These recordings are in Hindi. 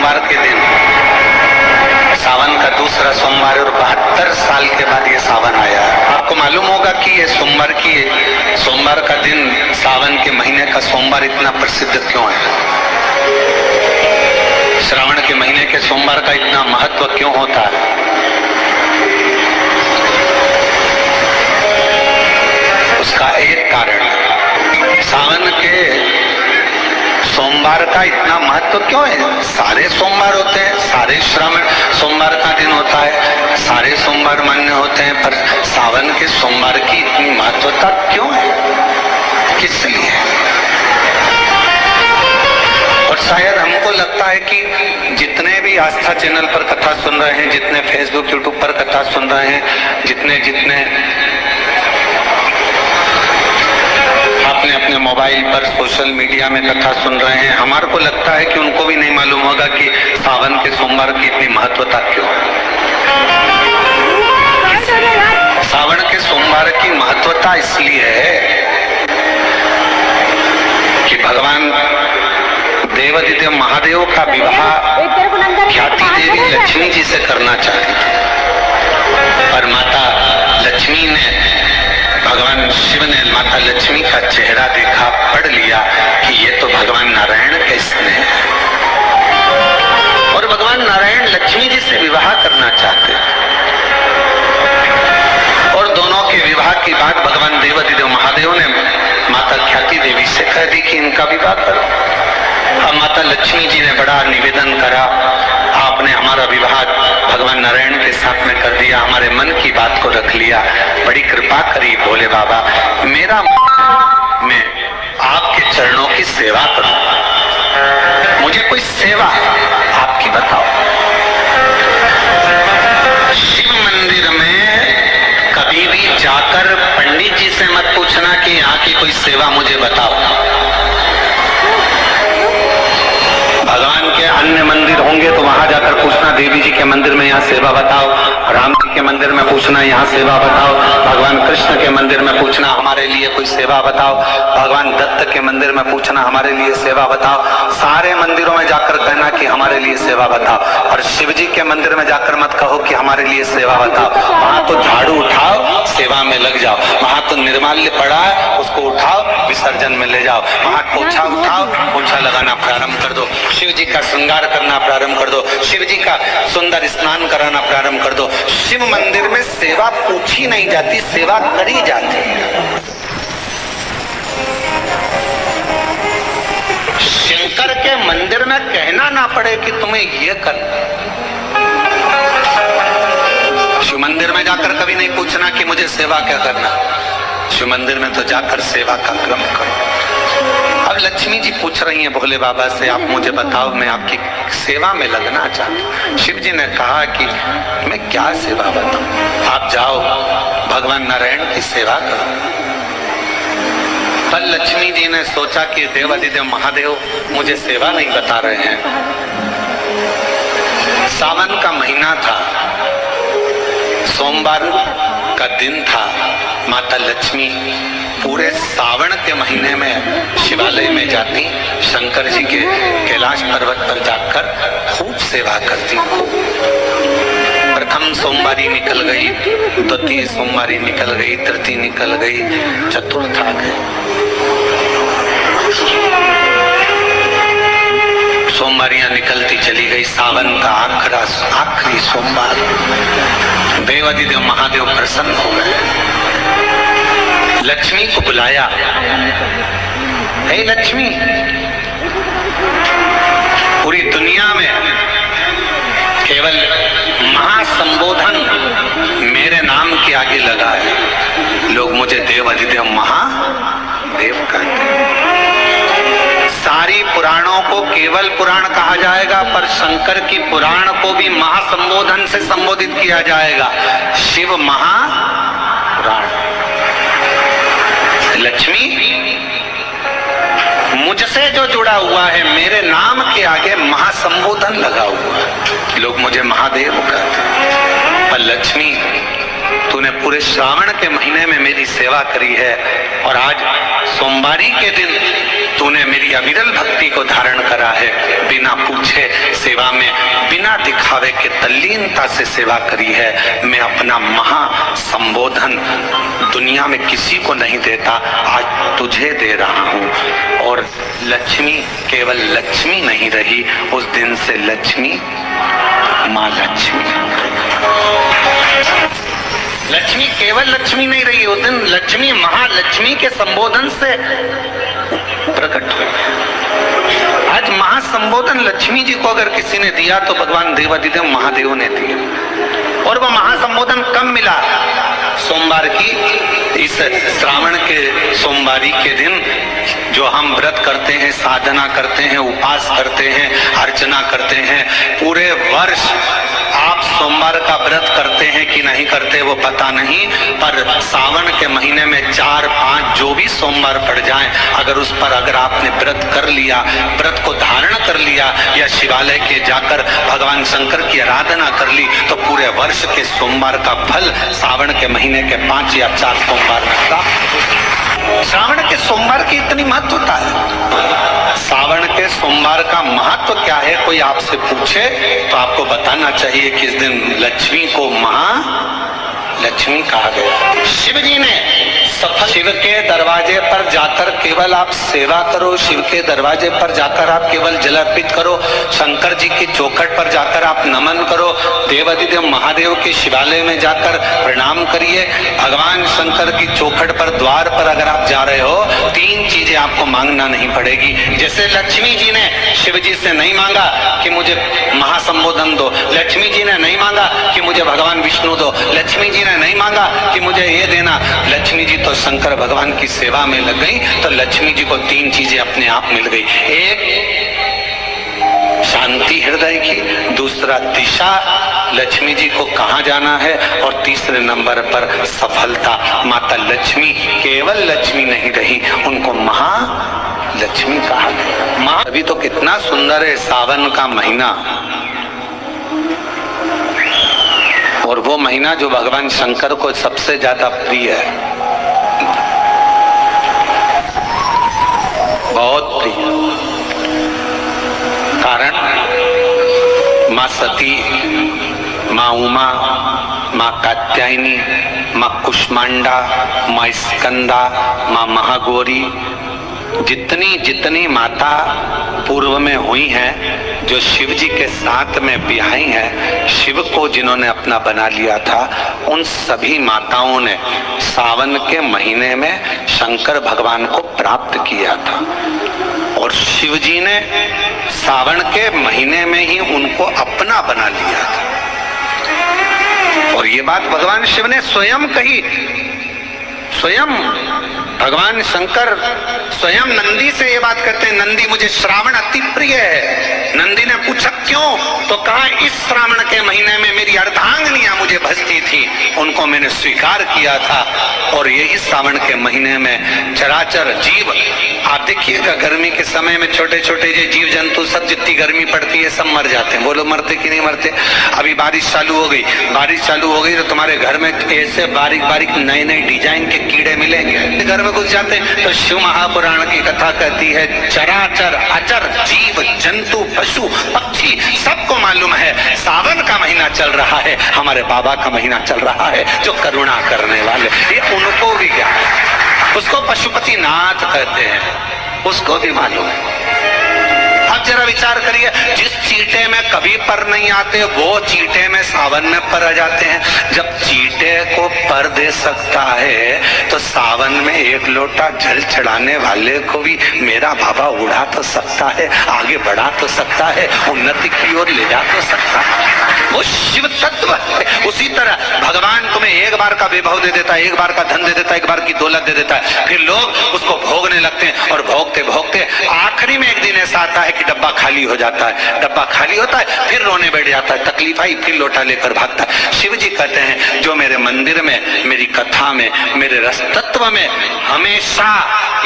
सोमवार के दिन, सावन का दूसरा सोमवार, और 72 साल के बाद ये सावन आया। आपको मालूम होगा कि ये सोमवार का दिन, सावन के महीने का सोमवार इतना प्रसिद्ध क्यों है? श्रावण के महीने के सोमवार का इतना महत्व क्यों होता है? उसका एक कारण, सावन के सोमवार का इतना महत्व क्यों है? सारे सोमवार होते हैं, सारे श्रावण सोमवार का दिन होता है, सारे सोमवार मान्य होते हैं, पर सावन के सोमवार की इतनी महत्वता क्यों है? किस लिए? और शायद हमको लगता है कि जितने भी आस्था चैनल पर कथा सुन रहे हैं, जितने फेसबुक यूट्यूब पर कथा सुन रहे हैं, जितने अपने अपने मोबाइल पर सोशल मीडिया में कथा सुन रहे हैं, हमारे को लगता है कि उनको भी नहीं मालूम होगा कि सावन के सोमवार की इतनी महत्वता क्यों है। सावन के सोमवार की महत्वता इसलिए है कि भगवान देवादिदेव महादेव का विवाह ख्याति देवी लक्ष्मी जी से करना चाहते थे, पर माता लक्ष्मी ने, भगवान शिव ने माता लक्ष्मी का चेहरा देखा, पढ़ लिया कि ये तो भगवान नारायण के स्नेह है, और भगवान नारायण लक्ष्मी जी से विवाह करना चाहते थे। और दोनों के विवाह की बात भगवान देवादिदेव महादेव ने माता ख्याति देवी से कह दी कि इनका विवाह करो। अब माता लक्ष्मी जी ने बड़ा निवेदन करा, आपने हमारा विवाह भगवान नारायण के साथ में कर दिया, हमारे मन की बात को रख लिया, बड़ी कृपा करी भोले बाबा, मेरा मैं आपके चरणों की सेवा करूं, मुझे कोई सेवा आपकी बताओ। शिव मंदिर में कभी भी जाकर पंडित जी से मत पूछना कि यहाँ की कोई सेवा मुझे बताओ। भगवान के अन्य मंदिर होंगे तो वहां जाकर पूछना, देवी जी के मंदिर में यहाँ सेवा बताओ, राम जी के मंदिर में पूछना यहाँ सेवा बताओ, भगवान कृष्ण के मंदिर में पूछना हमारे लिए कोई सेवा बताओ, भगवान दत्त के मंदिर में पूछना हमारे लिए सेवा बताओ। सारे मंदिरों में जाकर कहना कि हमारे लिए सेवा बताओ, और शिव जी के मंदिर में जाकर मत कहो कि हमारे लिए सेवा बताओ। वहां तो झाड़ू उठाओ, सेवा में लग जाओ, वहां तो निर्माल्य पड़ा है, उसको उठाओ, विसर्जन में ले जाओ, वहां पोछा उठाओ, पोछा लगाना प्रारंभ कर दो, शिव जी का श्रृंगार करना प्रारंभ कर दो, शिव जी का सुंदर स्नान कराना प्रारंभ कर दो। शिव मंदिर में सेवा पूछी नहीं जाती, सेवा करी जाती है। शंकर के मंदिर में कहना ना पड़े कि तुम्हें ये करना। शिव मंदिर में जाकर कभी नहीं पूछना कि मुझे सेवा क्या करना, शिव मंदिर में तो जाकर सेवा का क्रम करो। अब लक्ष्मी जी पूछ रही हैं भोले बाबा से, आप मुझे बताओ, मैं आपकी सेवा में लगना चाहती हूँ। शिव जी ने कहा कि मैं क्या सेवा बताऊं, आप जाओ भगवान नारायण की सेवा करो। पर लक्ष्मी जी ने सोचा कि देवादिदेव महादेव मुझे सेवा नहीं बता रहे हैं। सावन का महीना था, सोमवार का दिन था, माता लक्ष्मी पूरे सावन के महीने में शिवालय में जाती, शंकर जी के कैलाश पर्वत पर जाकर खूब सेवा करती। प्रथम सोमवारी निकल गई, द्वितीय सोमवारी निकल गई, तृतीय निकल गई, चतुर्थ आ गई। सोमवारियां निकलती चली गई। सावन का आखिरी सोमवार, देवादिदेव महादेव प्रसन्न हो गए, लक्ष्मी को बुलाया, हे लक्ष्मी, पूरी दुनिया में केवल महासंबोधन मेरे नाम के आगे लगा है, लोग मुझे देवादिदेव महादेव कहते हैं। सारी पुराणों को केवल पुराण कहा जाएगा, पर शंकर की पुराण को भी महासंबोधन से संबोधित किया जाएगा, शिव महापुराण। लक्ष्मी, मुझसे जो जुड़ा हुआ है, मेरे नाम के आगे महासंबोधन लगा हुआ है, लोग मुझे महादेव कहते हैं। पर लक्ष्मी, तूने पूरे श्रावण के महीने में मेरी सेवा करी है, और आज सोमवारी के दिन तूने मेरी अविरल भक्ति को धारण करा है, बिना पूछे सेवा में बिना दिखावे के तल्लीनता से सेवा करी है। मैं अपना महा संबोधन दुनिया में किसी को नहीं देता, आज तुझे दे रहा हूँ। और लक्ष्मी केवल लक्ष्मी नहीं रही, उस दिन से लक्ष्मी माँ लक्ष्मी। लक्ष्मी केवल लक्ष्मी नहीं रही, उस दिन लक्ष्मी महालक्ष्मी के संबोधन से प्रकट हुई। आज महासंबोधन लक्ष्मी जी को अगर किसी ने दिया तो भगवान देवाधिदेव महादेव ने दिया। और वह महासंबोधन कब मिला? सोमवार की इस श्रावण के सोमवारी के दिन जो हम व्रत करते हैं, साधना करते हैं, उपास करते हैं, अर्चना करते हैं। पूरे वर्ष आप सोमवार का व्रत करते हैं कि नहीं करते वो पता नहीं, पर सावन के महीने में 4-5 जो भी सोमवार पड़ जाएं, अगर उस पर अगर आपने व्रत कर लिया, व्रत को धारण कर लिया या शिवालय के जाकर भगवान शंकर की आराधना कर ली, तो पूरे वर्ष के सोमवार का फल सावन के महीने के 5 या 4 सोमवार में प्राप्त। श्रावण के सोमवार की इतनी महत्वता है। सावन के सोमवार का महत्व क्या है, कोई आपसे पूछे तो आपको बताना चाहिए कि इस दिन लक्ष्मी को महालक्ष्मी कहा गया। शिव जी ने शिव के दरवाजे पर जाकर केवल आप सेवा करो, शिव के दरवाजे पर जाकर आप केवल जल अर्पित करो, शंकर जी की चौखट पर जाकर आप नमन करो, देवाधिदेव महादेव के शिवालय में जाकर प्रणाम करिए। भगवान शंकर की चौखट पर द्वार पर अगर आप जा रहे हो, 3 चीजें आपको मांगना नहीं पड़ेगी। जैसे लक्ष्मी जी ने शिव जी से नहीं मांगा कि मुझे महासंबोधन दो, लक्ष्मी जी ने नहीं मांगा कि मुझे भगवान विष्णु दो, लक्ष्मी जी ने नहीं मांगा कि मुझे ये देना। लक्ष्मी जी तो शंकर भगवान की सेवा में लग गई, तो लक्ष्मी जी को 3 चीजें अपने आप मिल गई। एक शांति हृदय की, दूसरा दिशा लक्ष्मी जी को कहाँ जाना है, और तीसरे नंबर पर सफलता। माता लक्ष्मी केवल लक्ष्मी नहीं रही, उनको महालक्ष्मी कहा गया। माँ अभी तो कितना सुंदर है सावन का महीना, और वो महीना जो भगवान शंकर को सबसे ज्यादा प्रिय है, बहुत प्रिय। कारण माँ सती, माँ उमा, माँ कात्यायनी, माँ कुष्मांडा, माँ स्कंदा, माँ महागौरी, जितनी जितनी माता पूर्व में हुई हैं, जो शिव जी के साथ में ब्याही हैं, शिव को जिन्होंने अपना बना लिया था, उन सभी माताओं ने सावन के महीने में शंकर भगवान को प्राप्त किया था। और शिव जी ने सावन के महीने में ही उनको अपना बना लिया था। और ये बात भगवान शिव ने स्वयं कही। स्वयं भगवान शंकर स्वयं नंदी से ये बात करते हैं, नंदी मुझे श्रावण अति प्रिय है। नंदी ने पूछा क्यों, तो कहा इस श्रावण के महीने में मेरी अर्धांगिनियां मुझे भजती थी, उनको मैंने स्वीकार किया था। और यही श्रावण के महीने में चराचर जीव, आप देखिएगा गर्मी के समय में छोटे छोटे जो जीव जंतु सब, जितनी गर्मी पड़ती है सब मर जाते हैं। बोलो मरते कि नहीं मरते? अभी बारिश चालू हो गई, बारिश चालू हो गई तो तुम्हारे घर में ऐसे बारीक बारीक नए नए डिजाइन के कीड़े मिलेंगे। घर में घुस जाते हैं तो शिव महापुराण की कथा कहती है, चराचर अचर जीव जंतु पशु पक्षी सबको मालूम है सावन का महीना चल रहा है, हमारे बाबा का महीना चल रहा है जो करुणा करने वाले। ये उनको भी क्या है, उसको पशुपति नाथ कहते हैं, उसको भी मालूम है। अब जरा विचार करिए, जिस चींटे में कभी पर नहीं आते वो चींटे में सावन में पर आ जाते हैं। जब चींटे को पर दे सकता है तो सावन में 1 लोटा जल चढ़ाने वाले को भी मेरा बाबा उड़ा तो सकता है, आगे बढ़ा तो सकता है, उन्नति की ओर ले जा तो सकता है। वो शिव तत्व है। उसी तरह भगवान तुम्हें एक बार का वैभव दे देता है, एक बार का धन दे देता है, एक बार की दौलत दे देता है, फिर लोग उसको भोगने लगते हैं और भोगते भोगते आखिरी में एक दिन ऐसा आता है कि डब्बा खाली हो जाता है। डब्बा खाली होता है, फिर रोने बैठ जाता है, तकलीफ आई, फिर लोटा लेकर भागता है। शिव जी कहते हैं जो मेरे मंदिर में, मेरी कथा में, मेरे रस तत्व में हमेशा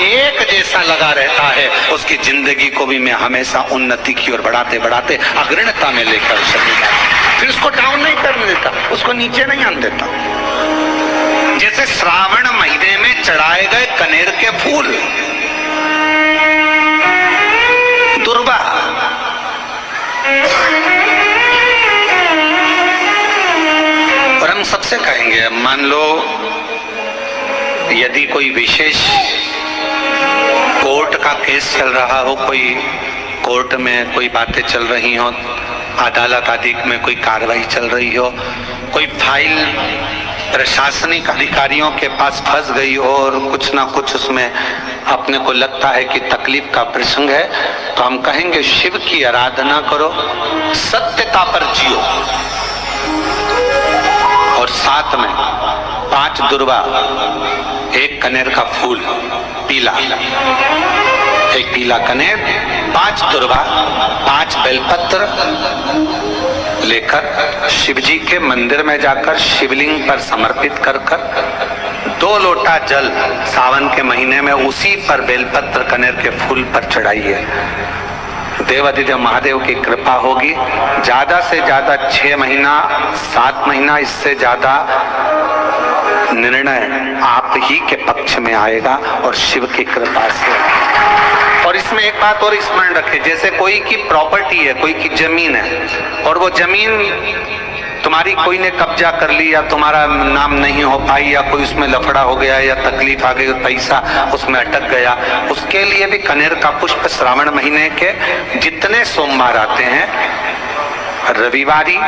एक जैसा लगा रहता है, उसकी जिंदगी को भी मैं हमेशा उन्नति की ओर बढ़ाते बढ़ाते अग्रणता में लेकर चलूंगा। फिर उसको डाउन नहीं करने देता, उसको नीचे नहीं आने देता। जैसे श्रावण महीने में चढ़ाए गए कनेर के फूल, दुर्वा कैसे कहेंगे? मान लो यदि कोई विशेष कोर्ट का केस चल रहा हो, कोई कोर्ट में कोई बातें चल रही हो, अदालत आदि में कोई कार्रवाई चल रही हो, कोई फाइल प्रशासनिक अधिकारियों के पास फंस गई हो और कुछ ना कुछ उसमें अपने को लगता है कि तकलीफ का प्रसंग है, तो हम कहेंगे शिव की आराधना करो, सत्यता पर जियो, और साथ में 5 दुर्वा, 1 कनेर का फूल पीला, 1 पीला कनेर, 5 दुर्वा, 5 बेलपत्र लेकर शिवजी के मंदिर में जाकर शिवलिंग पर समर्पित कर 2 लोटा जल सावन के महीने में उसी पर बेलपत्र कनेर के फूल पर चढ़ाइए। देवाधिदेव महादेव की कृपा होगी। ज्यादा से ज्यादा 6 महीना 7 महीना, इससे ज्यादा निर्णय आप ही के पक्ष में आएगा और शिव की कृपा से। और इसमें एक बात और स्मरण रखें, जैसे कोई की प्रॉपर्टी है, कोई की जमीन है और वो जमीन तुम्हारी कोई ने कब्जा कर ली या तुम्हारा नाम नहीं हो पाई या कोई उसमें लफड़ा हो गया या तकलीफ आ गई और पैसा उसमें अटक गया, उसके लिए भी कनेर का पुष्प श्रावण महीने के जितने सोमवार आते हैं, रविवारी,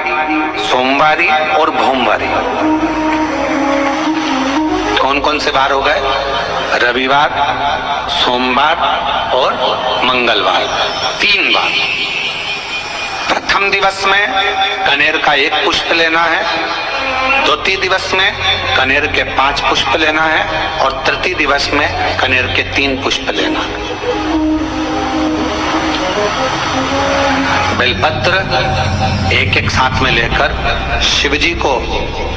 सोमवारी और भोमवारी, कौन कौन से बार हो गए? रविवार, सोमवार और मंगलवार, 3 बार। प्रथम दिवस में कनेर का 1 पुष्प लेना है, द्वितीय दिवस में कनेर के 5 पुष्प लेना है और तृतीय दिवस में कनेर के 3 पुष्प लेना है। बेलपत्र 1-1 साथ में लेकर शिव जी को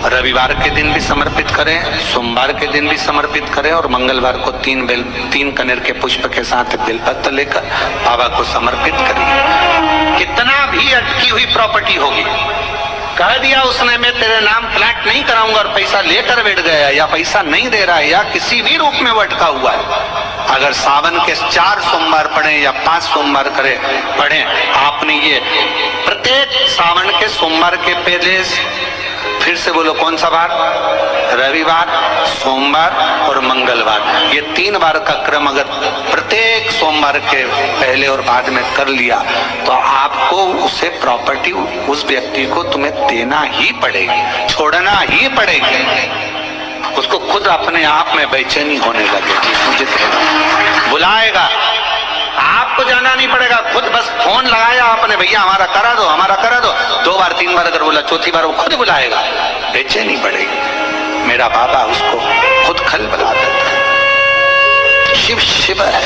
रविवार के दिन भी समर्पित करें, सोमवार के दिन भी समर्पित करें और मंगलवार को 3 कनेर के पुष्प के साथ बेलपत्र लेकर बाबा को समर्पित करिए। कितना भी अटकी हुई प्रॉपर्टी होगी, कह दिया उसने मैं तेरे नाम फ्लैट नहीं कराऊंगा और पैसा लेकर बैठ गया या पैसा नहीं दे रहा है या किसी भी रूप में वो अटका हुआ है, अगर सावन के 4 सोमवार पढ़े या 5 सोमवार पढ़े, आपने ये प्रत्येक सावन के सोमवार के पहले, फिर से बोलो कौन सा बार? रविवार, सोमवार और मंगलवार, ये 3 बार का क्रम अगर प्रत्येक सोमवार के पहले और बाद में कर लिया तो आपको उसे प्रॉपर्टी उस व्यक्ति को तुम्हें देना ही पड़ेगी, छोड़ना ही पड़ेगी। उसको खुद अपने आप में बेचैनी होने लगेगी, मुझे बुलाएगा, आपको जाना नहीं पड़ेगा, खुद बस फोन लगाया आपने, भैया हमारा करा दो, हमारा करा दो, 2 बार 3 बार अगर बोला, चौथी बार वो खुद बुलाएगा, बेचैनी बढ़ेगी। मेरा बाबा उसको खुद खल बुला देता है। शिव शिव है,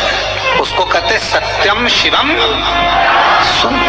उसको कहते सत्यम शिवम सुन।